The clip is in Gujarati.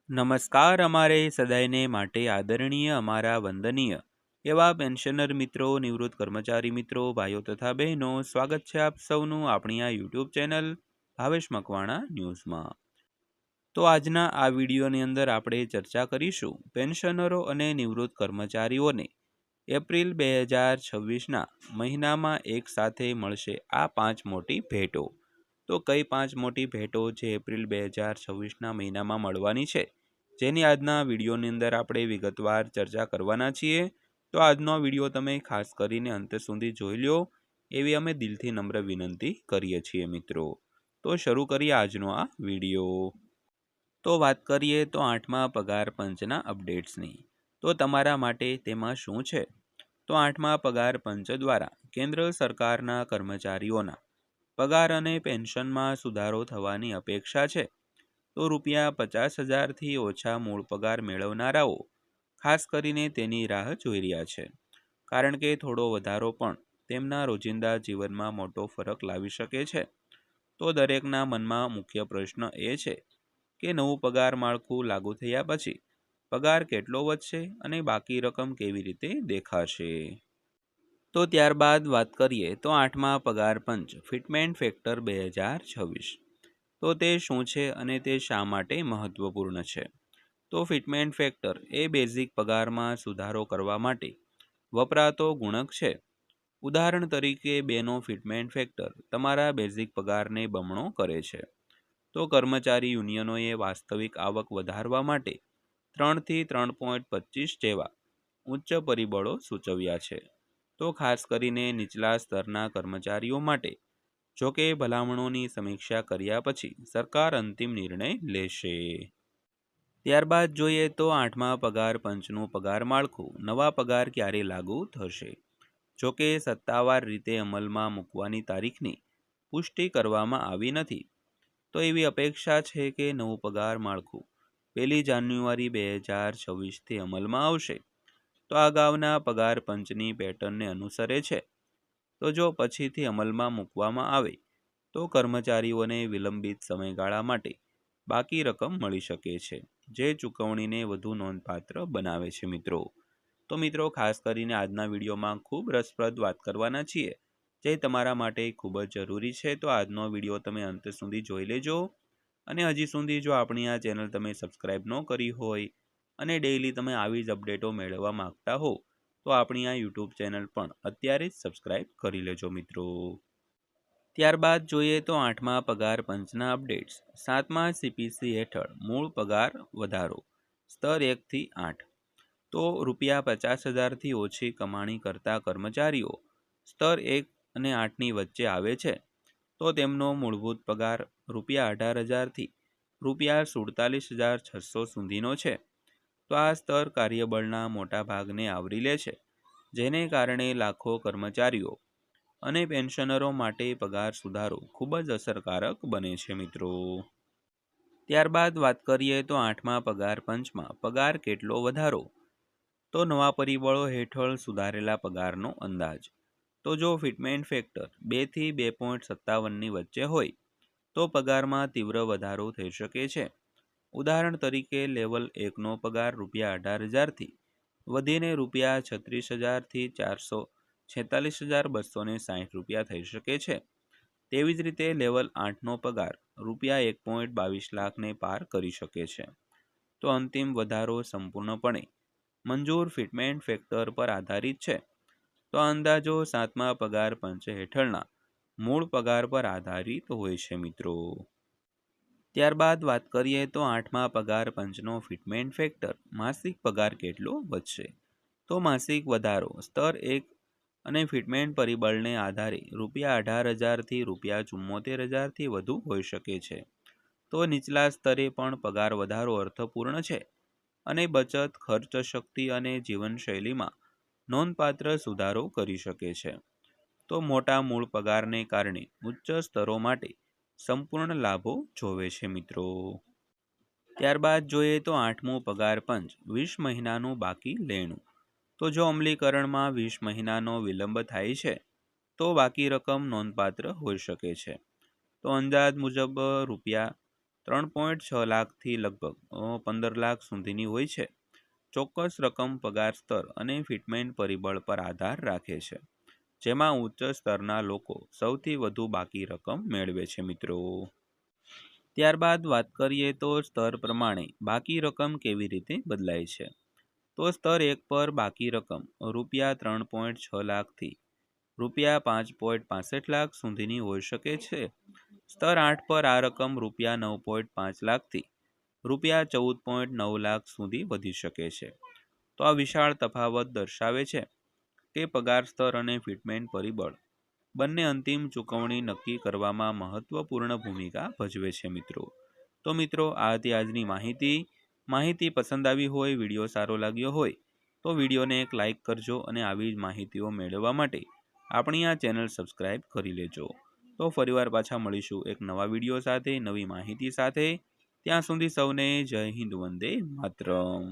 નમસ્કાર. અમારે સદાયને માટે આદરણીય, અમારા વંદનીય એવા પેન્શનર મિત્રો, નિવૃત્ત કર્મચારી મિત્રો, ભાઈઓ તથા બહેનો, સ્વાગત છે આપ સૌનું આપણી આ યુટ્યુબ ચેનલ ભાવેશ મકવાણા ન્યૂઝમાં. તો આજના આ વિડીયોની અંદર આપણે ચર્ચા કરીશું પેન્શનરો અને નિવૃત્ત કર્મચારીઓને એપ્રિલ 2026ના મહિનામાં એક સાથે મળશે આ 5 મોટી ભેટો. તો કઈ 5 મોટી ભેટો જે એપ્રિલ 2026ના મહિનામાં મળવાની છે, જેની આજના વિડીયોની અંદર આપણે વિગતવાર ચર્ચા કરવાના છીએ. તો આજનો વિડીયો તમે ખાસ કરીને અંત સુધી જોઈ લો એવી અમે દિલથી નમ્ર વિનંતી કરીએ છીએ મિત્રો. તો શરૂ કરીએ આજનો આ વિડીયો. તો વાત કરીએ તો 8મા પગાર પંચના અપડેટ્સની. તો તમારા માટે તેમાં શું છે? તો 8મા પગાર પંચ દ્વારા કેન્દ્ર સરકારના કર્મચારીઓના પગાર અને પેન્શનમાં સુધારો થવાની અપેક્ષા છે. તો ₹50,000થી ઓછા મૂળ પગાર મેળવનારાઓ ખાસ કરીને તેની રાહ જોઈ રહ્યા છે, કારણ કે થોડો વધારો પણ તેમના રોજિંદા જીવનમાં મોટો ફરક લાવી શકે છે. તો દરેકના મનમાં મુખ્ય પ્રશ્ન એ છે કે નવું પગાર માળખું લાગુ થયા પછી પગાર કેટલો વધશે અને બાકી રકમ કેવી રીતે દેખાશે. તો ત્યારબાદ વાત કરીએ તો 8મા પગાર પંચ ફિટમેન્ટ ફેક્ટર 2026. તો તે શું છે અને તે શા માટે મહત્વપૂર્ણ છે? તો ફિટમેન્ટ ફેક્ટર એ બેઝિક પગારમાં સુધારો કરવા માટે વપરાતો ગુણક છે. ઉદાહરણ તરીકે 2નો ફિટમેન્ટ ફેક્ટર તમારા બેઝિક પગારને બમણો કરે છે. તો કર્મચારી યુનિયનોએ વાસ્તવિક આવક વધારવા માટે 3થી 3.25 જેવા ઉચ્ચ પરિબળો સૂચવ્યા છે. તો ખાસ કરીને નીચલા સ્તરના કર્મચારીઓ માટે. જોકે ભલામણોની સમીક્ષા કર્યા પછી સરકાર અંતિમ નિર્ણય લેશે. ત્યારબાદ જોઈએ તો 8મા પગાર પંચનું પગાર માળખું નવા પગાર ક્યારે લાગુ થશે. જોકે સત્તાવાર રીતે અમલમાં મૂકવાની તારીખની પુષ્ટિ કરવામાં આવી નથી. તો એવી અપેક્ષા છે કે નવું પગાર માળખું 1 જાન્યુઆરી 2026થી અમલમાં આવશે. તો અગાઉના પગાર પંચની પેટર્નને અનુસરે છે. તો જો પછીથી અમલમાં મૂકવામાં આવે તો કર્મચારીઓને વિલંબિત સમયગાળા માટે બાકી રકમ મળી શકે છે, જે ચૂકવણીને વધુ નોંધપાત્ર બનાવે છે મિત્રો. તો મિત્રો, ખાસ કરીને આજના વિડીયોમાં ખૂબ રસપ્રદ વાત કરવાના છીએ, જે તમારા માટે ખૂબ જ જરૂરી છે. તો આજનો વિડીયો તમે અંત સુધી જોઈ લેજો. અને હજી સુધી જો આપણી આ ચેનલ તમે સબસ્ક્રાઈબ ન કરી હોય અને ડેઈલી તમે આવી જ અપડેટો મેળવવા માંગતા હો, તો આપણી આ યુટ્યુબ ચેનલ પણ અત્યારે જ સબસ્ક્રાઈબ કરી લેજો મિત્રો. ત્યારબાદ જોઈએ તો 8મા પગાર પંચના અપડેટ્સ. 7મા CPC હેઠળ મૂળ પગાર વધારો સ્તર 1થી 8. તો ₹50,000થી ઓછી કમાણી કરતા કર્મચારીઓ સ્તર 1 અને 8ની વચ્ચે આવે છે. તો તેમનો મૂળભૂત પગાર ₹18,000થી ₹47,600 સુધીનો છે. તો આ સ્તર કાર્યબળના મોટા ભાગને આવરી લે છે, જેને કારણે લાખો કર્મચારીઓ અને પેન્શનરો માટે પગાર સુધારો ખૂબ જ અસરકારક બને છે મિત્રો. ત્યારબાદ વાત કરીએ તો 8મા પગાર પંચમાં પગાર કેટલો વધારો. તો નવા પરિબળો હેઠળ સુધારેલા પગારનો અંદાજ. તો જો ફિટમેન્ટ ફેક્ટર 2થી 2.57ની વચ્ચે હોય તો પગારમાં તીવ્ર વધારો થઈ શકે છે. ઉદાહરણ તરીકે લેવલ 1નો પગાર ₹18,000થી વધીને ₹36,000થી ₹446,260 થઈ શકે છે. તેવી જ રીતે લેવલ 8નો પગાર ₹1.22 લાખને પાર કરી શકે છે. તો અંતિમ વધારો સંપૂર્ણપણે મંજૂર ફિટમેન્ટ ફેક્ટર પર આધારિત છે. તો અંદાજો 7મા પગાર પંચ હેઠળના મૂળ પગાર પર આધારિત હોય છે મિત્રો. ત્યારબાદ વાત કરીએ તો 8મા પગાર પંચનો ફિટમેન્ટ ફેક્ટર માસિક પગાર કેટલો વધશે. તો માસિક વધારો સ્તર 1 અને ફિટમેન્ટ પરિબળને આધારે ₹18,000થી ₹74,000થી વધુ હોઈ શકે છે. તો નીચલા સ્તરે પણ પગાર વધારો અર્થપૂર્ણ છે અને બચત, ખર્ચ શક્તિ અને જીવનશૈલીમાં નોંધપાત્ર સુધારો કરી શકે છે. તો મોટા મૂળ પગારને કારણે ઉચ્ચ સ્તરો માટે સંપૂર્ણ લાભો જોવે છે મિત્રો. ત્યારબાદ જોઈએ તો 8મું પગાર પંચ 20 મહિનાનું બાકી લેણું. તો જો અમલીકરણમાં 20 મહિનાનો વિલંબ થાય છે તો બાકી રકમ નોંધપાત્ર હોઈ શકે છે. તો અંદાજ મુજબ 3.6 લાખથી લગભગ 15 લાખ સુધીની હોય છે. ચોક્કસ રકમ પગાર સ્તર અને ફિટમેન્ટ પરિબળ પર આધાર રાખે છે, જેમાં ઉચ્ચ સ્તરના લોકો સૌથી વધુ બાકી રકમ મેળવે છે મિત્રો. ત્યારબાદ વાત કરીએ તો સ્તર પ્રમાણે બાકી રકમ કેવી રીતે બદલાય છે. તો સ્તર 1 પર બાકી રકમ રૂપિયા 3.6 લાખથી રૂપિયા 5.65 લાખ સુધીની હોઈ શકે છે. સ્તર 8 પર આ રકમ રૂપિયા 9.5 લાખથી રૂપિયા 14.9 લાખ સુધી વધી શકે છે. તો આ વિશાળ તફાવત દર્શાવે છે કે પગાર સ્તર અને ફિટમેન્ટ પરિબળ બંને અંતિમ ચૂકવણી નક્કી કરવામાં મહત્વપૂર્ણ ભૂમિકા ભજવે છે મિત્રો. તો મિત્રો, આ હતી આજની માહિતી પસંદ આવી હોય, વિડીયો સારો લાગ્યો હોય તો વિડીયોને એક લાઇક કરજો અને આવી જ માહિતીઓ મેળવવા માટે આપણી આ ચેનલ સબસ્ક્રાઈબ કરી લેજો. તો ફરીવાર પાછા મળીશું એક નવા વિડીયો સાથે, નવી માહિતી સાથે. ત્યાં સુધી સૌને જય હિન્દ, વંદે માતરમ.